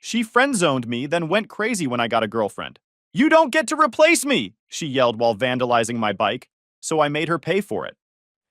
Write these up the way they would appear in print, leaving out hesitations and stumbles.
She friend-zoned me, then went crazy when I got a girlfriend. You don't get to replace me, she yelled while vandalizing my bike, so I made her pay for it.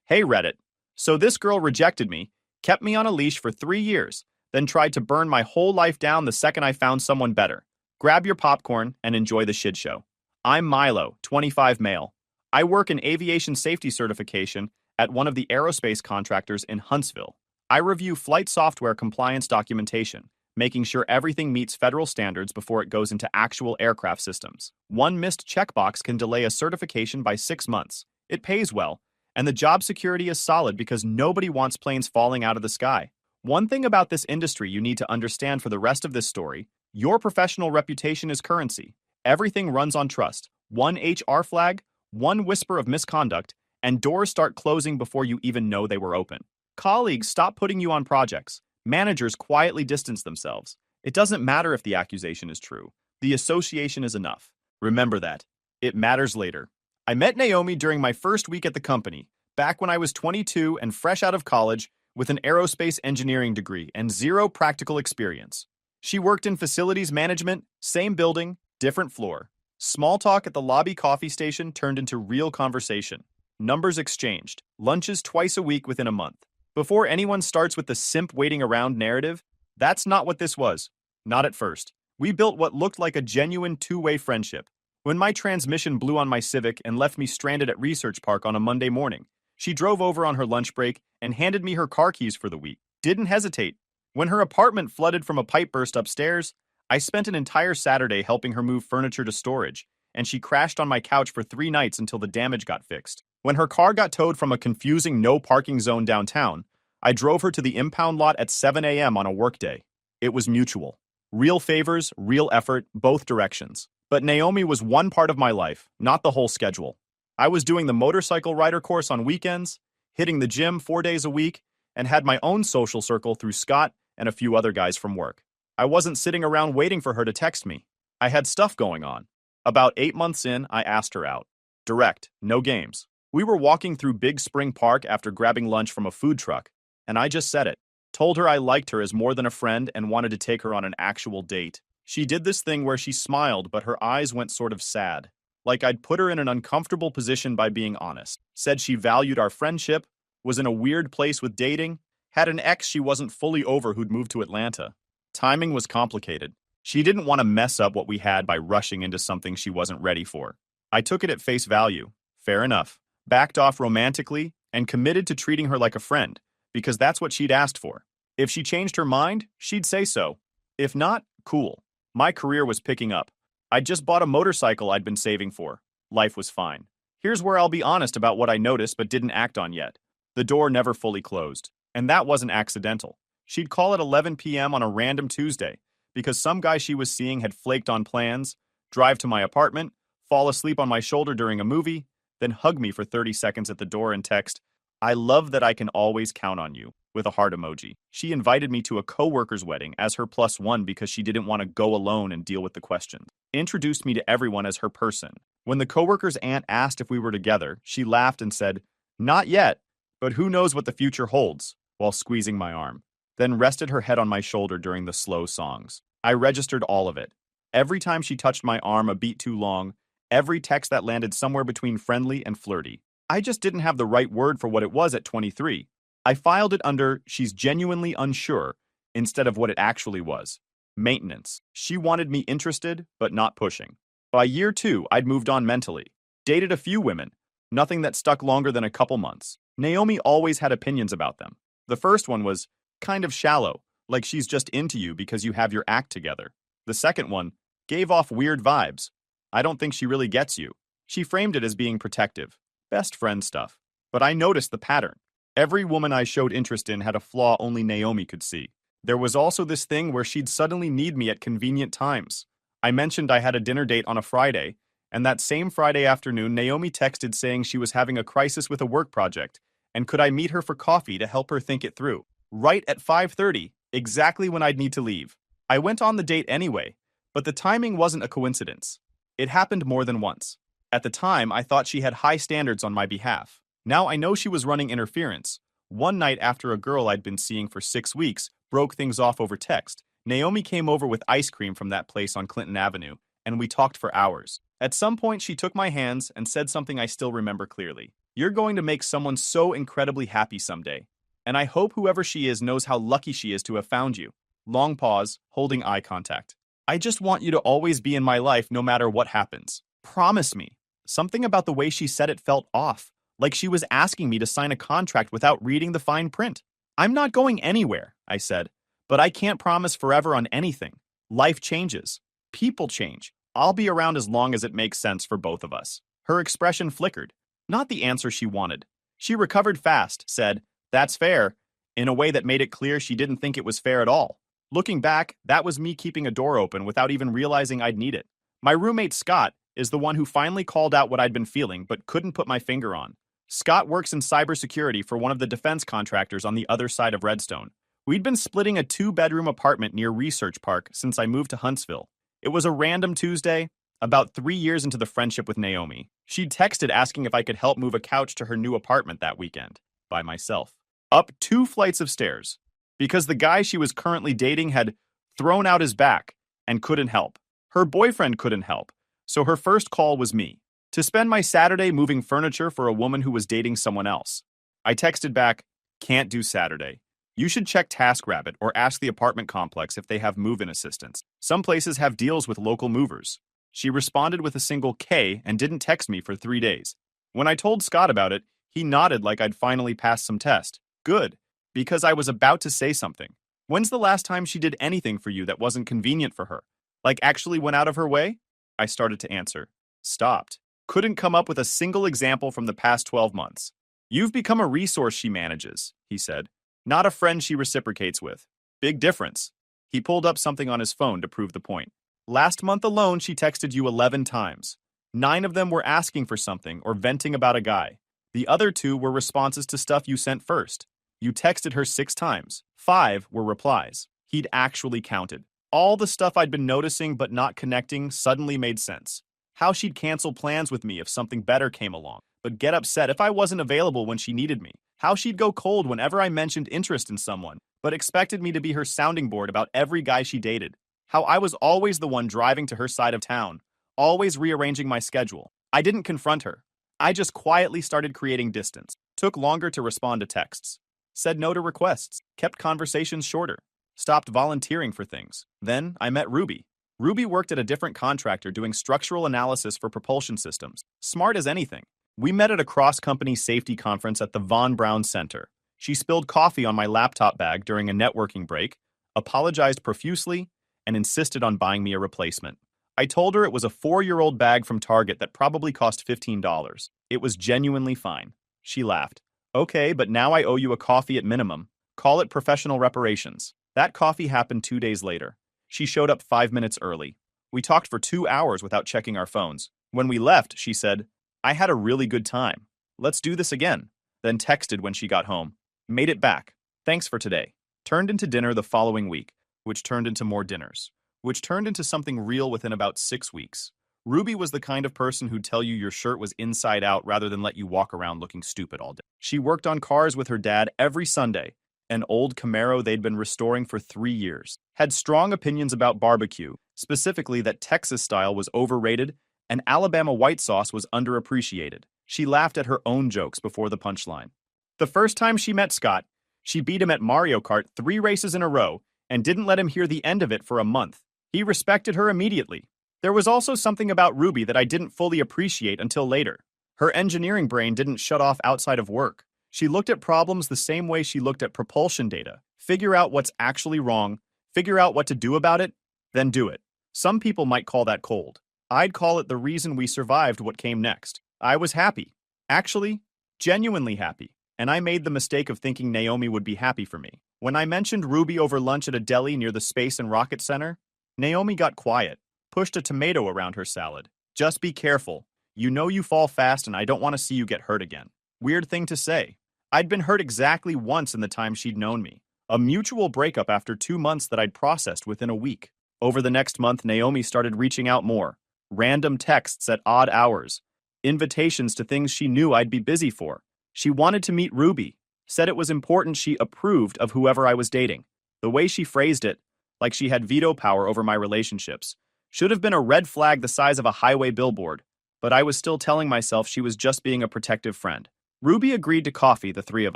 Hey Reddit. So this girl rejected me, kept me on a leash for 3 years, then tried to burn my whole life down the second I found someone better. Grab your popcorn and enjoy the shit show. I'm Milo, 25 male. I work in aviation safety certification at one of the aerospace contractors in Huntsville. I review flight software compliance documentation, making sure everything meets federal standards before it goes into actual aircraft systems. One missed checkbox can delay a certification by 6 months. It pays well, and the job security is solid because nobody wants planes falling out of the sky. One thing about this industry you need to understand for the rest of this story: your professional reputation is currency. Everything runs on trust. One HR flag, one whisper of misconduct, and doors start closing before you even know they were open. Colleagues stop putting you on projects. Managers quietly distance themselves. It doesn't matter if the accusation is true. The association is enough. Remember that. It matters later. I met Naomi during my first week at the company, back when I was 22 and fresh out of college with an aerospace engineering degree and zero practical experience. She worked in facilities management, same building, different floor. Small talk at the lobby coffee station turned into real conversation. Numbers exchanged. Lunches twice a week within a month. Before anyone starts with the simp waiting around narrative, that's not what this was. Not at first. We built what looked like a genuine two-way friendship. When my transmission blew on my Civic and left me stranded at Research Park on a Monday morning, she drove over on her lunch break and handed me her car keys for the week. Didn't hesitate. When her apartment flooded from a pipe burst upstairs, I spent an entire Saturday helping her move furniture to storage, and she crashed on my couch for 3 nights until the damage got fixed. When her car got towed from a confusing no parking zone downtown, I drove her to the impound lot at 7 a.m. on a workday. It was mutual. Real favors, real effort, both directions. But Naomi was one part of my life, not the whole schedule. I was doing the motorcycle rider course on weekends, hitting the gym 4 days a week, and had my own social circle through Scott and a few other guys from work. I wasn't sitting around waiting for her to text me. I had stuff going on. About 8 months in, I asked her out. Direct, no games. We were walking through Big Spring Park after grabbing lunch from a food truck, and I just said it. Told her I liked her as more than a friend and wanted to take her on an actual date. She did this thing where she smiled, but her eyes went sort of sad. Like I'd put her in an uncomfortable position by being honest. Said she valued our friendship, was in a weird place with dating, had an ex she wasn't fully over who'd moved to Atlanta. Timing was complicated. She didn't want to mess up what we had by rushing into something she wasn't ready for. I took it at face value. Fair enough. Backed off romantically and committed to treating her like a friend, because that's what she'd asked for. If she changed her mind, she'd say so. If not, cool. My career was picking up. I'd just bought a motorcycle I'd been saving for. Life was fine. Here's where I'll be honest about what I noticed but didn't act on yet. The door never fully closed. And that wasn't accidental. She'd call at 11 p.m. on a random Tuesday, because some guy she was seeing had flaked on plans, drive to my apartment, fall asleep on my shoulder during a movie, then hug me for 30 seconds at the door and text, "I love that I can always count on you," with a heart emoji. She invited me to a coworker's wedding as her +1 because she didn't want to go alone and deal with the questions. Introduced me to everyone as her person. When the coworker's aunt asked if we were together, she laughed and said, "Not yet, but who knows what the future holds," while squeezing my arm. Then rested her head on my shoulder during the slow songs. I registered all of it. Every time she touched my arm a beat too long, every text that landed somewhere between friendly and flirty. I just didn't have the right word for what it was at 23. I filed it under "she's genuinely unsure" instead of what it actually was. Maintenance. She wanted me interested, but not pushing. By year 2, I'd moved on mentally. Dated a few women. Nothing that stuck longer than a couple months. Naomi always had opinions about them. The first one was kind of shallow, like she's just into you because you have your act together. The second one gave off weird vibes. I don't think she really gets you. She framed it as being protective. Best friend stuff. But I noticed the pattern. Every woman I showed interest in had a flaw only Naomi could see. There was also this thing where she'd suddenly need me at convenient times. I mentioned I had a dinner date on a Friday, and that same Friday afternoon, Naomi texted saying she was having a crisis with a work project, and could I meet her for coffee to help her think it through. Right at 5:30, exactly when I'd need to leave. I went on the date anyway, but the timing wasn't a coincidence. It happened more than once. At the time, I thought she had high standards on my behalf. Now I know she was running interference. One night after a girl I'd been seeing for 6 weeks broke things off over text, Naomi came over with ice cream from that place on Clinton Avenue, and we talked for hours. At some point, she took my hands and said something I still remember clearly. You're going to make someone so incredibly happy someday. And I hope whoever she is knows how lucky she is to have found you. Long pause, holding eye contact. I just want you to always be in my life no matter what happens. Promise me. Something about the way she said it felt off, like she was asking me to sign a contract without reading the fine print. I'm not going anywhere, I said, but I can't promise forever on anything. Life changes. People change. I'll be around as long as it makes sense for both of us. Her expression flickered. Not the answer she wanted. She recovered fast, said, "That's fair," in a way that made it clear she didn't think it was fair at all. Looking back, that was me keeping a door open without even realizing I'd need it. My roommate Scott is the one who finally called out what I'd been feeling but couldn't put my finger on. Scott works in cybersecurity for one of the defense contractors on the other side of Redstone. We'd been splitting a 2-bedroom apartment near Research Park since I moved to Huntsville. It was a random Tuesday, about 3 years into the friendship with Naomi. She'd texted asking if I could help move a couch to her new apartment that weekend, by myself. Up 2 flights of stairs, because the guy she was currently dating had thrown out his back and couldn't help. Her boyfriend couldn't help, so her first call was me, to spend my Saturday moving furniture for a woman who was dating someone else. I texted back, "Can't do Saturday. You should check TaskRabbit or ask the apartment complex if they have move-in assistance. Some places have deals with local movers." She responded with a single K and didn't text me for 3 days. When I told Scott about it, he nodded like I'd finally passed some test. Good, because I was about to say something. When's the last time she did anything for you that wasn't convenient for her? Like actually went out of her way? I started to answer. Stopped. Couldn't come up with a single example from the past 12 months. You've become a resource she manages, he said. Not a friend she reciprocates with. Big difference. He pulled up something on his phone to prove the point. Last month alone, she texted you 11 times. 9 of them were asking for something or venting about a guy. The other 2 were responses to stuff you sent first. You texted her 6 times. 5 were replies. He'd actually counted. All the stuff I'd been noticing but not connecting suddenly made sense. How she'd cancel plans with me if something better came along, but get upset if I wasn't available when she needed me. How she'd go cold whenever I mentioned interest in someone, but expected me to be her sounding board about every guy she dated. How I was always the one driving to her side of town, always rearranging my schedule. I didn't confront her. I just quietly started creating distance. Took longer to respond to texts. Said no to requests. Kept conversations shorter. Stopped volunteering for things. Then I met Ruby. Ruby worked at a different contractor doing structural analysis for propulsion systems. Smart as anything. We met at a cross-company safety conference at the Von Braun Center. She spilled coffee on my laptop bag during a networking break, apologized profusely, and insisted on buying me a replacement. I told her it was a 4-year-old bag from Target that probably cost $15. It was genuinely fine. She laughed. Okay, but now I owe you a coffee at minimum. Call it professional reparations. That coffee happened 2 days later. She showed up 5 minutes early. We talked for 2 hours without checking our phones. When we left, she said, "I had a really good time. Let's do this again." Then texted when she got home. Made it back. Thanks for today. Turned into dinner the following week, which turned into more dinners, which turned into something real within about 6 weeks. Ruby was the kind of person who'd tell you your shirt was inside out rather than let you walk around looking stupid all day. She worked on cars with her dad every Sunday, an old Camaro they'd been restoring for 3 years. Had strong opinions about barbecue, specifically that Texas style was overrated and Alabama white sauce was underappreciated. She laughed at her own jokes before the punchline. The first time she met Scott, she beat him at Mario Kart 3 races in a row and didn't let him hear the end of it for a month. He respected her immediately. There was also something about Ruby that I didn't fully appreciate until later. Her engineering brain didn't shut off outside of work. She looked at problems the same way she looked at propulsion data. Figure out what's actually wrong, figure out what to do about it, then do it. Some people might call that cold. I'd call it the reason we survived what came next. I was happy. Actually, genuinely happy. And I made the mistake of thinking Naomi would be happy for me. When I mentioned Ruby over lunch at a deli near the Space and Rocket Center, Naomi got quiet, pushed a tomato around her salad. Just be careful. You know you fall fast and I don't want to see you get hurt again. Weird thing to say. I'd been hurt exactly once in the time she'd known me. A mutual breakup after 2 months that I'd processed within a week. Over the next month, Naomi started reaching out more. Random texts at odd hours. Invitations to things she knew I'd be busy for. She wanted to meet Ruby. Said it was important she approved of whoever I was dating. The way she phrased it, like she had veto power over my relationships. Should have been a red flag the size of a highway billboard, but I was still telling myself she was just being a protective friend. Ruby agreed to coffee, the three of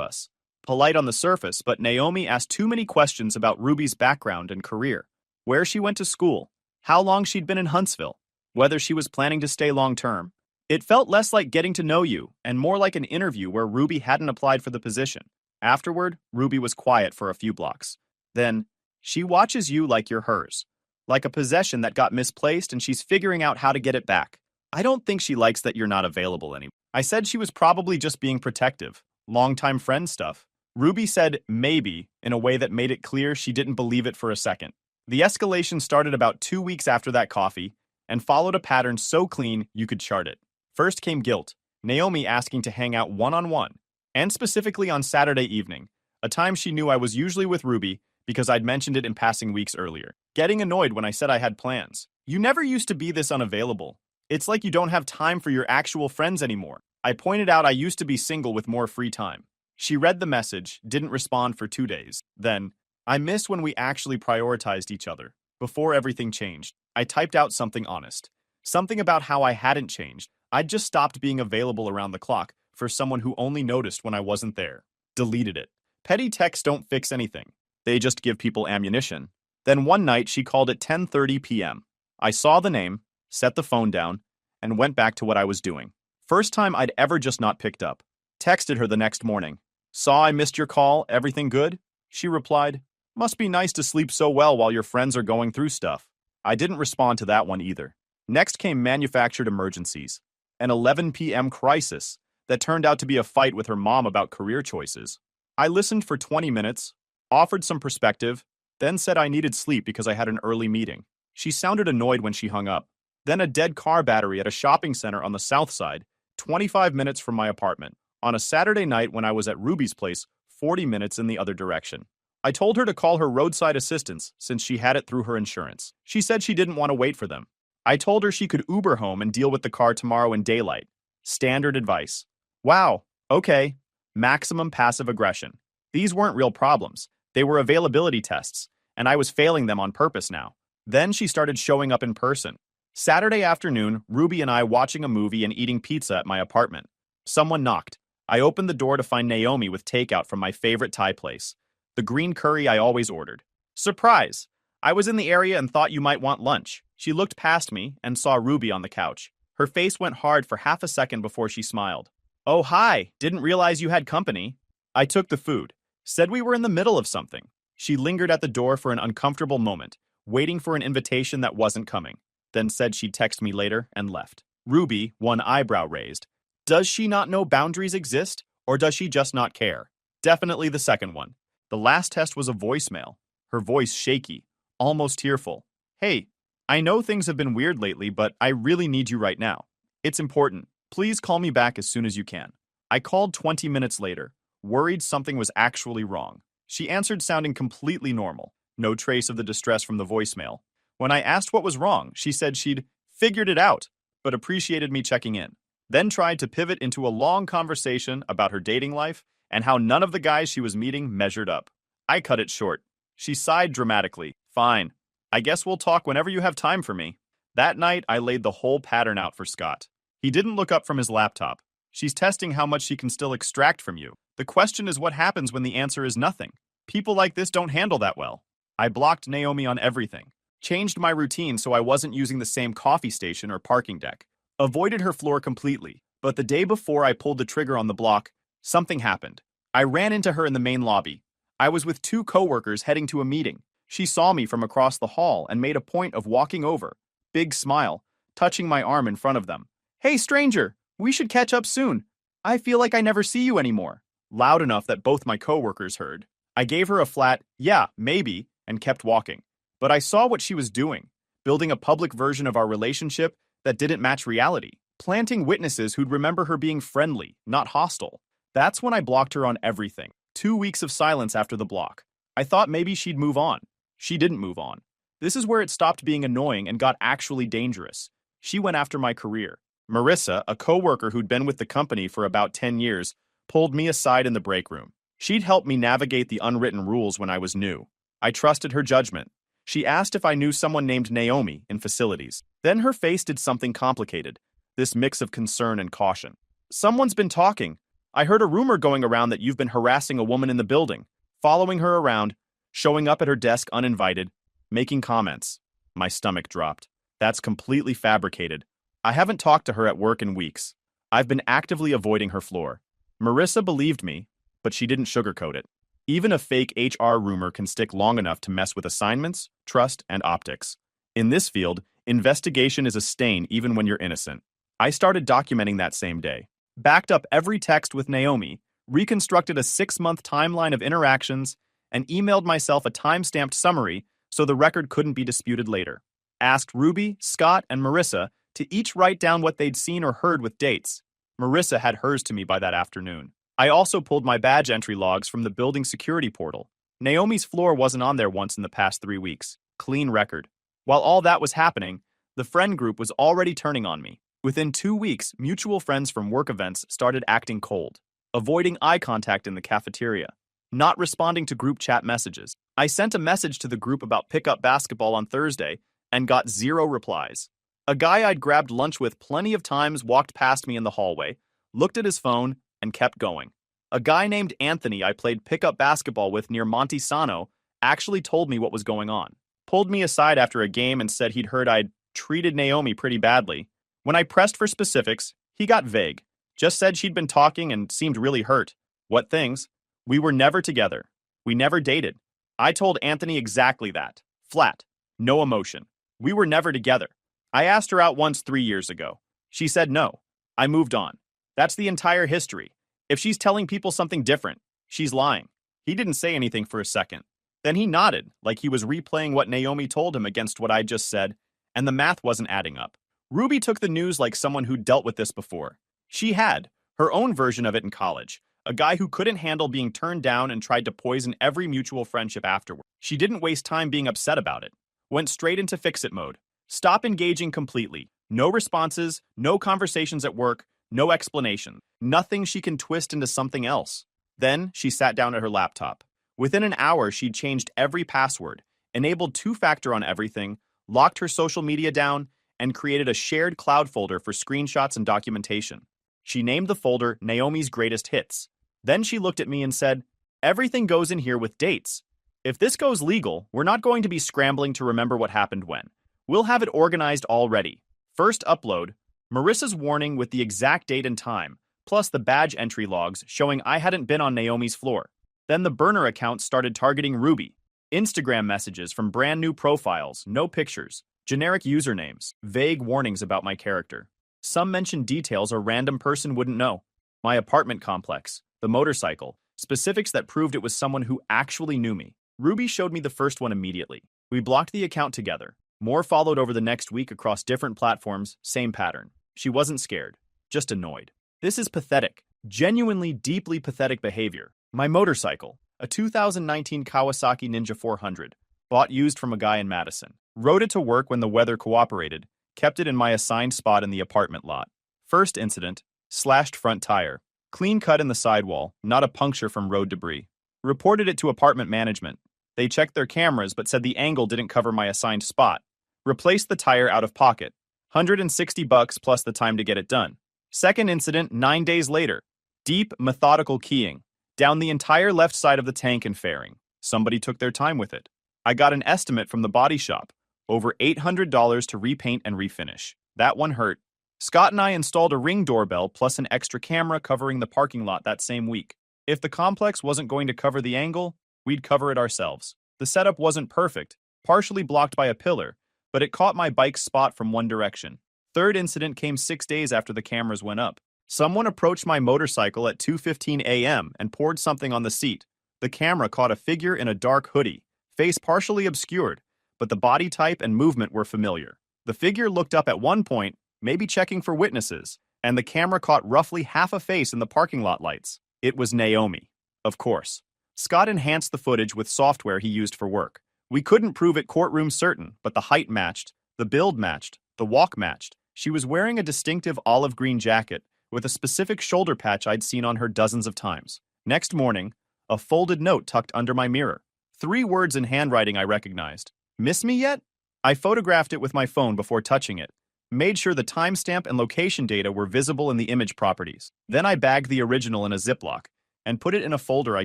us. Polite on the surface, but Naomi asked too many questions about Ruby's background and career. Where she went to school, how long she'd been in Huntsville, whether she was planning to stay long-term. It felt less like getting to know you and more like an interview where Ruby hadn't applied for the position. Afterward, Ruby was quiet for a few blocks. Then, she watches you like you're hers, like a possession that got misplaced and she's figuring out how to get it back. I don't think she likes that you're not available anymore. I said she was probably just being protective, longtime friend stuff. Ruby said maybe in a way that made it clear she didn't believe it for a second. The escalation started about 2 weeks after that coffee and followed a pattern so clean you could chart it. First came guilt, Naomi asking to hang out one-on-one, and specifically on Saturday evening, a time she knew I was usually with Ruby because I'd mentioned it in passing weeks earlier. Getting annoyed when I said I had plans. You never used to be this unavailable. It's like you don't have time for your actual friends anymore. I pointed out I used to be single with more free time. She read the message, didn't respond for 2 days. Then, I miss when we actually prioritized each other. Before everything changed, I typed out something honest. Something about how I hadn't changed. I'd just stopped being available around the clock for someone who only noticed when I wasn't there. Deleted it. Petty texts don't fix anything. They just give people ammunition. Then one night she called at 10:30 p.m. I saw the name, set the phone down, and went back to what I was doing. First time I'd ever just not picked up. Texted her the next morning. Saw I missed your call, everything good? She replied, must be nice to sleep so well while your friends are going through stuff. I didn't respond to that one either. Next came manufactured emergencies. An 11 p.m. crisis that turned out to be a fight with her mom about career choices. I listened for 20 minutes, offered some perspective, then said I needed sleep because I had an early meeting. She sounded annoyed when she hung up. Then a dead car battery at a shopping center on the south side, 25 minutes from my apartment. On a Saturday night when I was at Ruby's place, 40 minutes in the other direction. I told her to call her roadside assistance since she had it through her insurance. She said she didn't want to wait for them. I told her she could Uber home and deal with the car tomorrow in daylight. Standard advice. Wow, okay. Maximum passive aggression. These weren't real problems. They were availability tests, and I was failing them on purpose now. Then she started showing up in person. Saturday afternoon, Ruby and I watching a movie and eating pizza at my apartment. Someone knocked. I opened the door to find Naomi with takeout from my favorite Thai place. The green curry I always ordered. Surprise! I was in the area and thought you might want lunch. She looked past me and saw Ruby on the couch. Her face went hard for half a second before she smiled. Oh, hi, didn't realize you had company. I took the food. Said we were in the middle of something. She lingered at the door for an uncomfortable moment, waiting for an invitation that wasn't coming. Then said she'd text me later and left. Ruby, one eyebrow raised. Does she not know boundaries exist, or does she just not care? Definitely the second one. The last test was a voicemail. Her voice shaky, almost tearful. Hey, I know things have been weird lately, but I really need you right now. It's important. Please call me back as soon as you can. I called 20 minutes later, worried something was actually wrong. She answered sounding completely normal. No trace of the distress from the voicemail. When I asked what was wrong, she said she'd figured it out, but appreciated me checking in. Then tried to pivot into a long conversation about her dating life and how none of the guys she was meeting measured up. I cut it short. She sighed dramatically. Fine. I guess we'll talk whenever you have time for me. That night, I laid the whole pattern out for Scott. He didn't look up from his laptop. She's testing how much she can still extract from you. The question is what happens when the answer is nothing. People like this don't handle that well. I blocked Naomi on everything. Changed my routine so I wasn't using the same coffee station or parking deck. Avoided her floor completely. But the day before I pulled the trigger on the block, something happened. I ran into her in the main lobby. I was with 2 coworkers heading to a meeting. She saw me from across the hall and made a point of walking over. Big smile, touching my arm in front of them. Hey, stranger, we should catch up soon. I feel like I never see you anymore. Loud enough that both my coworkers heard. I gave her a flat, yeah, maybe, and kept walking. But I saw what she was doing, building a public version of our relationship that didn't match reality, planting witnesses who'd remember her being friendly, not hostile. That's when I blocked her on everything. 2 weeks of silence after the block. I thought maybe she'd move on. She didn't move on. This is where it stopped being annoying and got actually dangerous. She went after my career. Marissa, a coworker who'd been with the company for about 10 years, pulled me aside in the break room. She'd helped me navigate the unwritten rules when I was new. I trusted her judgment. She asked if I knew someone named Naomi in facilities. Then her face did something complicated, this mix of concern and caution. Someone's been talking. I heard a rumor going around that you've been harassing a woman in the building, following her around, showing up at her desk uninvited, making comments. My stomach dropped. That's completely fabricated. I haven't talked to her at work in weeks. I've been actively avoiding her floor. Marissa believed me, but she didn't sugarcoat it. Even a fake HR rumor can stick long enough to mess with assignments, trust, and optics. In this field, investigation is a stain even when you're innocent. I started documenting that same day. Backed up every text with Naomi, reconstructed a 6-month timeline of interactions, and emailed myself a time-stamped summary so the record couldn't be disputed later. Asked Ruby, Scott, and Marissa to each write down what they'd seen or heard with dates. Marissa had hers to me by that afternoon. I also pulled my badge entry logs from the building security portal. Naomi's floor wasn't on there once in the past 3 weeks. Clean record. While all that was happening, the friend group was already turning on me. Within 2 weeks, mutual friends from work events started acting cold, avoiding eye contact in the cafeteria, not responding to group chat messages. I sent a message to the group about pickup basketball on Thursday and got 0 replies. A guy I'd grabbed lunch with plenty of times walked past me in the hallway, looked at his phone, and kept going. A guy named Anthony I played pickup basketball with near Montesano actually told me what was going on. Pulled me aside after a game and said he'd heard I'd treated Naomi pretty badly. When I pressed for specifics, he got vague. Just said she'd been talking and seemed really hurt. What things? We were never together. We never dated. I told Anthony exactly that. Flat. No emotion. We were never together. I asked her out once 3 years ago. She said no. I moved on. That's the entire history. If she's telling people something different, she's lying. He didn't say anything for a second. Then he nodded, like he was replaying what Naomi told him against what I just said, and the math wasn't adding up. Ruby took the news like someone who'd dealt with this before. She had her own version of it in college, a guy who couldn't handle being turned down and tried to poison every mutual friendship afterward. She didn't waste time being upset about it. Went straight into fix-it mode. Stop engaging completely. No responses, no conversations at work, no explanation. Nothing she can twist into something else. Then she sat down at her laptop. Within an hour, she'd changed every password, enabled 2-factor on everything, locked her social media down, and created a shared cloud folder for screenshots and documentation. She named the folder Naomi's Greatest Hits. Then she looked at me and said, "Everything goes in here with dates. If this goes legal, we're not going to be scrambling to remember what happened when. We'll have it organized already. First upload, Marissa's warning with the exact date and time, plus the badge entry logs showing I hadn't been on Naomi's floor. Then the burner account started targeting Ruby. Instagram messages from brand new profiles, no pictures, generic usernames, vague warnings about my character. Some mentioned details a random person wouldn't know. My apartment complex, the motorcycle, specifics that proved it was someone who actually knew me. Ruby showed me the first one immediately. We blocked the account together. More followed over the next week across different platforms, same pattern. She wasn't scared, just annoyed. This is pathetic, genuinely deeply pathetic behavior. My motorcycle, a 2019 Kawasaki Ninja 400, bought used from a guy in Madison. Rode it to work when the weather cooperated, kept it in my assigned spot in the apartment lot. First incident, slashed front tire. Clean cut in the sidewall, not a puncture from road debris. Reported it to apartment management. They checked their cameras but said the angle didn't cover my assigned spot. Replaced the tire out of pocket. $160 plus the time to get it done. Second incident 9 days later. Deep, methodical keying. Down the entire left side of the tank and fairing. Somebody took their time with it. I got an estimate from the body shop. Over $800 to repaint and refinish. That one hurt. Scott and I installed a Ring doorbell plus an extra camera covering the parking lot that same week. If the complex wasn't going to cover the angle, we'd cover it ourselves. The setup wasn't perfect, partially blocked by a pillar, but it caught my bike's spot from one direction. Third incident came 6 days after the cameras went up. Someone approached my motorcycle at 2:15 a.m. and poured something on the seat. The camera caught a figure in a dark hoodie, face partially obscured, but the body type and movement were familiar. The figure looked up at one point, maybe checking for witnesses, and the camera caught roughly half a face in the parking lot lights. It was Naomi, of course. Scott enhanced the footage with software he used for work. We couldn't prove it courtroom certain, but the height matched, the build matched, the walk matched. She was wearing a distinctive olive green jacket with a specific shoulder patch I'd seen on her dozens of times. Next morning, a folded note tucked under my mirror. 3 words in handwriting I recognized. Miss me yet? I photographed it with my phone before touching it, made sure the timestamp and location data were visible in the image properties. Then I bagged the original in a Ziploc and put it in a folder I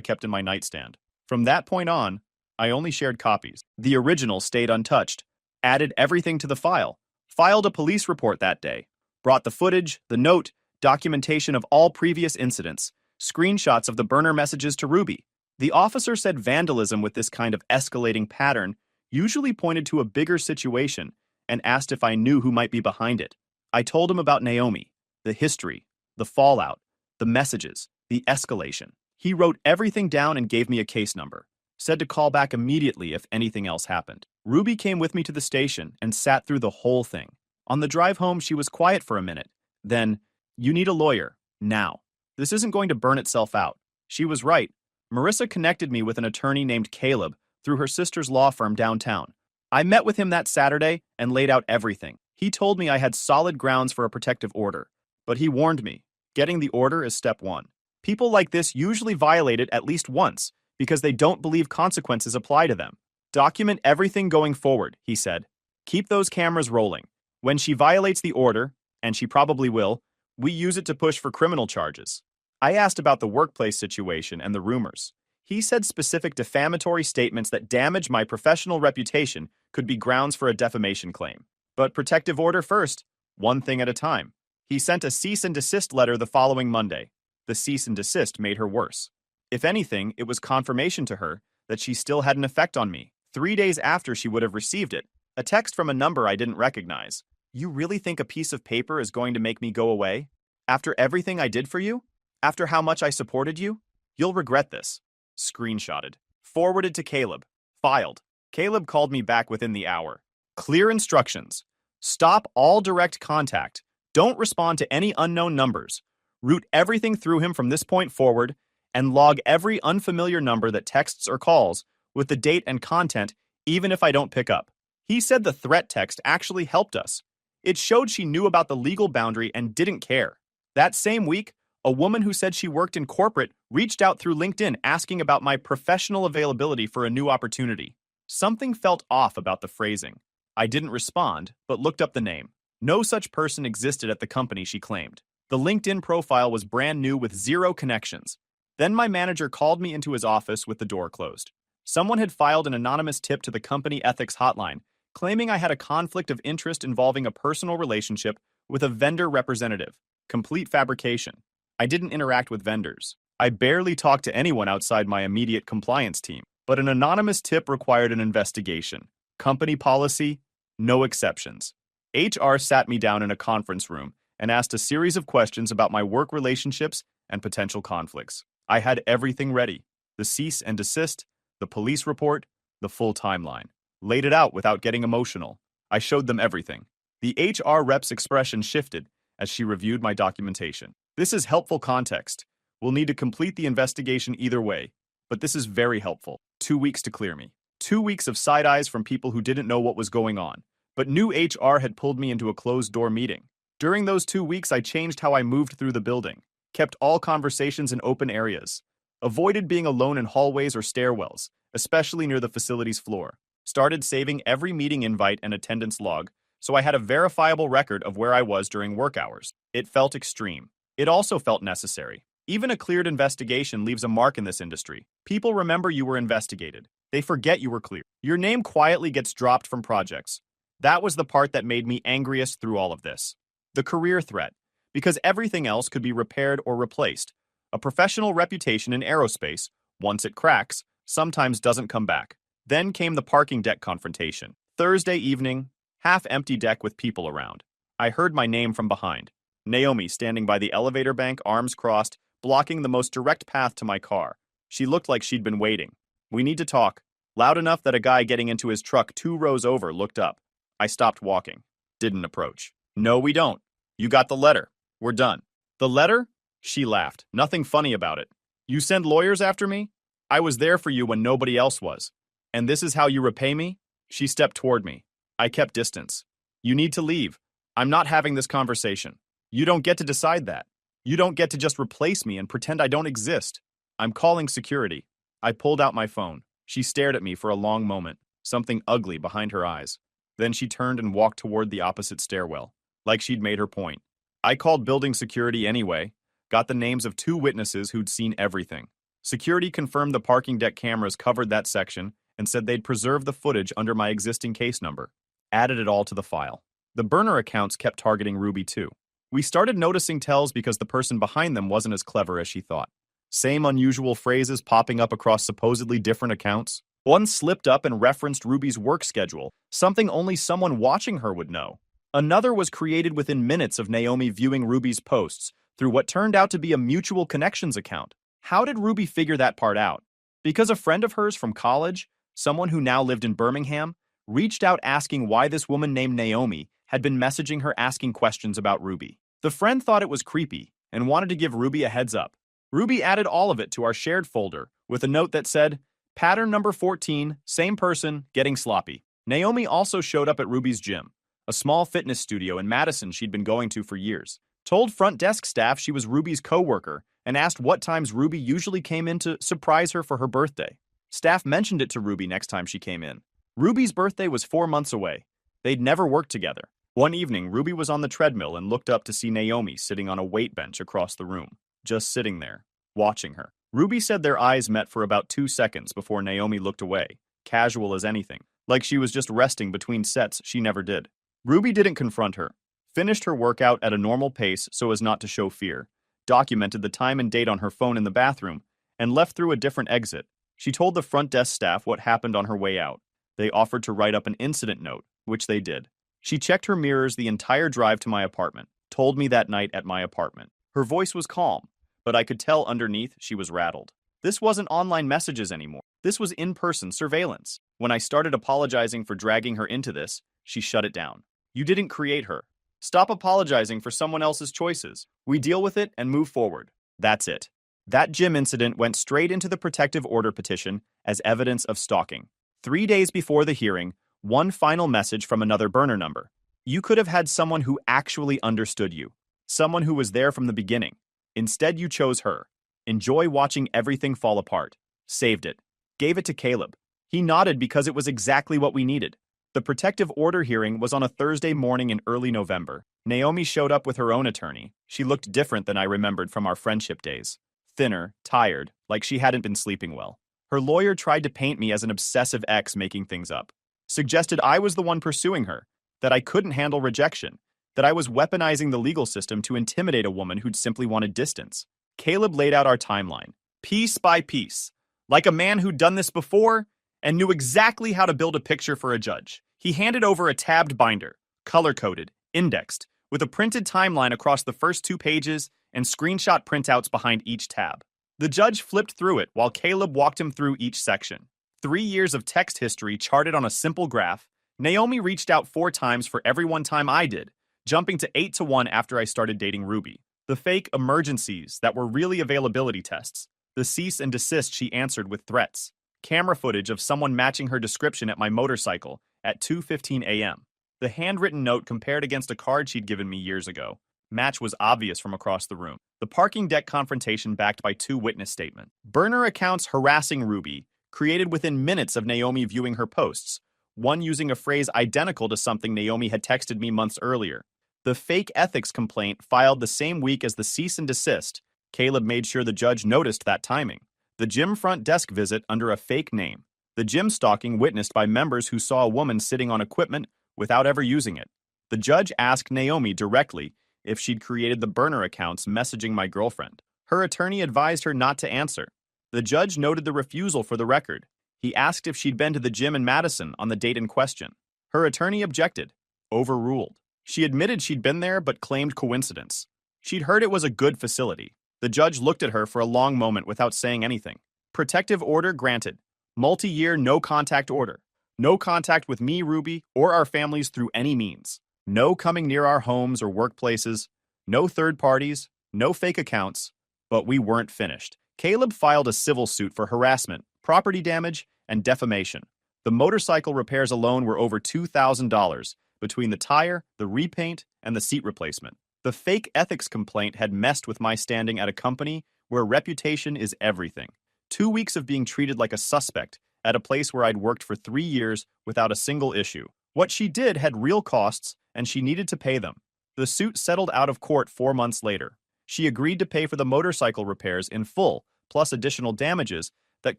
kept in my nightstand. From that point on, I only shared copies. The original stayed untouched, added everything to the file, filed a police report that day, brought the footage, the note, documentation of all previous incidents, screenshots of the burner messages to Ruby. The officer said vandalism with this kind of escalating pattern usually pointed to a bigger situation and asked if I knew who might be behind it. I told him about Naomi, the history, the fallout, the messages, the escalation. He wrote everything down and gave me a case number, said to call back immediately if anything else happened. Ruby came with me to the station and sat through the whole thing. On the drive home, she was quiet for a minute. Then, "You need a lawyer, now. This isn't going to burn itself out." She was right. Marissa connected me with an attorney named Caleb through her sister's law firm downtown. I met with him that Saturday and laid out everything. He told me I had solid grounds for a protective order, but he warned me, getting the order is step one. People like this usually violate it at least once because they don't believe consequences apply to them. Document everything going forward, he said. Keep those cameras rolling. When she violates the order, and she probably will, we use it to push for criminal charges. I asked about the workplace situation and the rumors. He said specific defamatory statements that damage my professional reputation could be grounds for a defamation claim. But protective order first, one thing at a time. He sent a cease and desist letter the following Monday. The cease and desist made her worse. If anything, it was confirmation to her that she still had an effect on me. 3 days after she would have received it, a text from a number I didn't recognize. "You really think a piece of paper is going to make me go away? After everything I did for you? After how much I supported you? You'll regret this." Screenshotted. Forwarded to Caleb. Filed. Caleb called me back within the hour. Clear instructions. Stop all direct contact. Don't respond to any unknown numbers. Route everything through him from this point forward, and log every unfamiliar number that texts or calls with the date and content, even if I don't pick up. He said the threat text actually helped us. It showed she knew about the legal boundary and didn't care. That same week, a woman who said she worked in corporate reached out through LinkedIn asking about my professional availability for a new opportunity. Something felt off about the phrasing. I didn't respond, but looked up the name. No such person existed at the company she claimed. The LinkedIn profile was brand new with 0 connections. Then my manager called me into his office with the door closed. Someone had filed an anonymous tip to the company ethics hotline, claiming I had a conflict of interest involving a personal relationship with a vendor representative. Complete fabrication. I didn't interact with vendors. I barely talked to anyone outside my immediate compliance team. But an anonymous tip required an investigation. Company policy, no exceptions. HR sat me down in a conference room and asked a series of questions about my work relationships and potential conflicts. I had everything ready. The cease and desist, the police report, the full timeline. Laid it out without getting emotional. I showed them everything. The HR rep's expression shifted as she reviewed my documentation. "This is helpful context. We'll need to complete the investigation either way, but this is very helpful. 2 weeks to clear me. 2 weeks of side eyes from people who didn't know what was going on, but new HR had pulled me into a closed-door meeting. During those 2 weeks, I changed how I moved through the building, kept all conversations in open areas, avoided being alone in hallways or stairwells, especially near the facility's floor, started saving every meeting invite and attendance log, so I had a verifiable record of where I was during work hours. It felt extreme. It also felt necessary. Even a cleared investigation leaves a mark in this industry. People remember you were investigated. They forget you were cleared. Your name quietly gets dropped from projects. That was the part that made me angriest through all of this. The career threat, because everything else could be repaired or replaced. A professional reputation in aerospace, once it cracks, sometimes doesn't come back. Then came the parking deck confrontation. Thursday evening, half-empty deck with people around. I heard my name from behind. Naomi standing by the elevator bank, arms crossed, blocking the most direct path to my car. She looked like she'd been waiting. "We need to talk." Loud enough that a guy getting into his truck 2 rows over looked up. I stopped walking. Didn't approach. "No, we don't. You got the letter. We're done." "The letter?" She laughed. "Nothing funny about it. You send lawyers after me? I was there for you when nobody else was. And this is how you repay me?" She stepped toward me. I kept distance. "You need to leave. I'm not having this conversation. You don't get to decide that. You don't get to just replace me and pretend I don't exist. I'm calling security." I pulled out my phone. She stared at me for a long moment. something ugly behind her eyes. Then she turned and walked toward the opposite stairwell, like she'd made her point. I called building security anyway, got the names of 2 witnesses who'd seen everything. Security confirmed the parking deck cameras covered that section and said they'd preserve the footage under my existing case number. Added it all to the file. The burner accounts kept targeting Ruby too. We started noticing tells because the person behind them wasn't as clever as she thought. Same unusual phrases popping up across supposedly different accounts. One slipped up and referenced Ruby's work schedule, something only someone watching her would know. Another was created within minutes of Naomi viewing Ruby's posts through what turned out to be a mutual connections account. How did Ruby figure that part out? Because a friend of hers from college, someone who now lived in Birmingham, reached out asking why this woman named Naomi had been messaging her asking questions about Ruby. The friend thought it was creepy and wanted to give Ruby a heads up. Ruby added all of it to our shared folder with a note that said, "Pattern number 14, same person, getting sloppy." Naomi also showed up at Ruby's gym, a small fitness studio in Madison she'd been going to for years. Told front desk staff she was Ruby's co-worker and asked what times Ruby usually came in to surprise her for her birthday. Staff mentioned it to Ruby next time she came in. Ruby's birthday was 4 months away. They'd never worked together. One evening, Ruby was on the treadmill and looked up to see Naomi sitting on a weight bench across the room, just sitting there, watching her. Ruby said their eyes met for about 2 seconds before Naomi looked away, casual as anything, like she was just resting between sets she never did. Ruby didn't confront her, finished her workout at a normal pace so as not to show fear, documented the time and date on her phone in the bathroom, and left through a different exit. She told the front desk staff what happened on her way out. They offered to write up an incident note, which they did. She checked her mirrors the entire drive to my apartment, told me that night at my apartment. Her voice was calm, but I could tell underneath she was rattled. This wasn't online messages anymore. This was in-person surveillance. When I started apologizing for dragging her into this, she shut it down. "You didn't create her. Stop apologizing for someone else's choices. We deal with it and move forward." That's it. That gym incident went straight into the protective order petition as evidence of stalking. 3 days before the hearing, one final message from another burner number. You could have had someone who actually understood you. Someone who was there from the beginning. Instead, you chose her. Enjoy watching everything fall apart. Saved it. Gave it to Caleb. He nodded because it was exactly what we needed. The protective order hearing was on a Thursday morning in early November. Naomi showed up with her own attorney. She looked different than I remembered from our friendship days. Thinner, tired, like she hadn't been sleeping well. Her lawyer tried to paint me as an obsessive ex making things up. Suggested I was the one pursuing her, that I couldn't handle rejection, that I was weaponizing the legal system to intimidate a woman who'd simply wanted distance. Caleb laid out our timeline, piece by piece, like a man who'd done this before and knew exactly how to build a picture for a judge. He handed over a tabbed binder, color-coded, indexed, with a printed timeline across the first 2 pages and screenshot printouts behind each tab. The judge flipped through it while Caleb walked him through each section. 3 years of text history charted on a simple graph. Naomi reached out 4 times for every one time I did, jumping to 8-1 after I started dating Ruby. The fake emergencies that were really availability tests. The cease and desist she answered with threats. Camera footage of someone matching her description at my motorcycle at 2:15 a.m. The handwritten note compared against a card she'd given me years ago. Match was obvious from across the room. The parking deck confrontation backed by 2 witness statements. Burner accounts harassing Ruby, created within minutes of Naomi viewing her posts, one using a phrase identical to something Naomi had texted me months earlier. The fake ethics complaint filed the same week as the cease and desist. Caleb made sure the judge noticed that timing. The gym front desk visit under a fake name. The gym stalking witnessed by members who saw a woman sitting on equipment without ever using it. The judge asked Naomi directly if she'd created the burner accounts messaging my girlfriend. Her attorney advised her not to answer. The judge noted the refusal for the record. He asked if she'd been to the gym in Madison on the date in question. Her attorney objected. Overruled. She admitted she'd been there but claimed coincidence. She'd heard it was a good facility. The judge looked at her for a long moment without saying anything. Protective order granted. Multi-year no-contact order. No contact with me, Ruby, or our families through any means. No coming near our homes or workplaces. No third parties. No fake accounts. But we weren't finished. Caleb filed a civil suit for harassment, property damage, and defamation. The motorcycle repairs alone were over $2,000 between the tire, the repaint, and the seat replacement. The fake ethics complaint had messed with my standing at a company where reputation is everything. 2 weeks of being treated like a suspect at a place where I'd worked for 3 years without a single issue. What she did had real costs, and she needed to pay them. The suit settled out of court 4 months later. She agreed to pay for the motorcycle repairs in full, plus additional damages that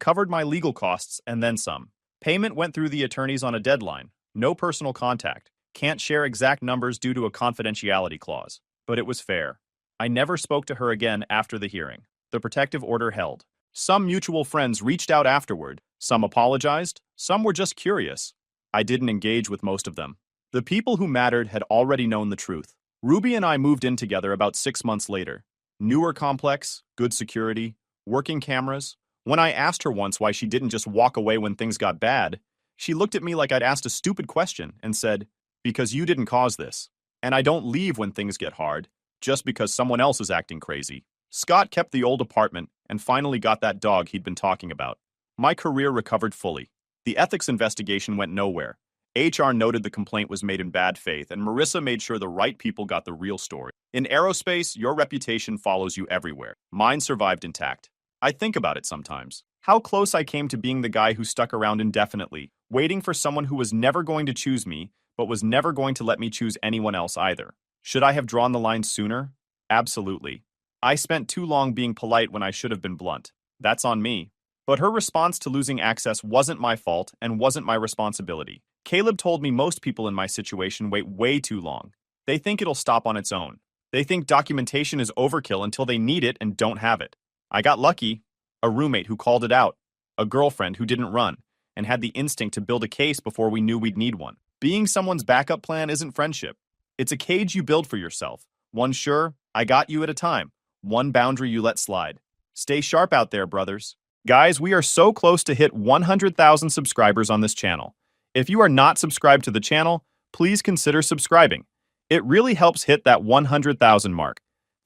covered my legal costs and then some. Payment went through the attorneys on a deadline. No personal contact. Can't share exact numbers due to a confidentiality clause. But it was fair. I never spoke to her again after the hearing. The protective order held. Some mutual friends reached out afterward. Some apologized. Some were just curious. I didn't engage with most of them. The people who mattered had already known the truth. Ruby and I moved in together about 6 months later. Newer complex, good security, working cameras. When I asked her once why she didn't just walk away when things got bad, she looked at me like I'd asked a stupid question and said, "Because you didn't cause this. And I don't leave when things get hard, just because someone else is acting crazy." Scott kept the old apartment and finally got that dog he'd been talking about. My career recovered fully. The ethics investigation went nowhere. HR noted the complaint was made in bad faith, and Marissa made sure the right people got the real story. In aerospace, your reputation follows you everywhere. Mine survived intact. I think about it sometimes. How close I came to being the guy who stuck around indefinitely, waiting for someone who was never going to choose me, but was never going to let me choose anyone else either. Should I have drawn the line sooner? Absolutely. I spent too long being polite when I should have been blunt. That's on me. But her response to losing access wasn't my fault and wasn't my responsibility. Caleb told me most people in my situation wait way too long. They think it'll stop on its own. They think documentation is overkill until they need it and don't have it. I got lucky. A roommate who called it out. A girlfriend who didn't run and had the instinct to build a case before we knew we'd need one. Being someone's backup plan isn't friendship. It's a cage you build for yourself. One sure, I got you at a time. One boundary you let slide. Stay sharp out there, brothers. Guys, we are so close to hit 100,000 subscribers on this channel. If you are not subscribed to the channel, please consider subscribing. It really helps hit that 100,000 mark.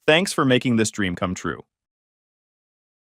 Thanks for making this dream come true.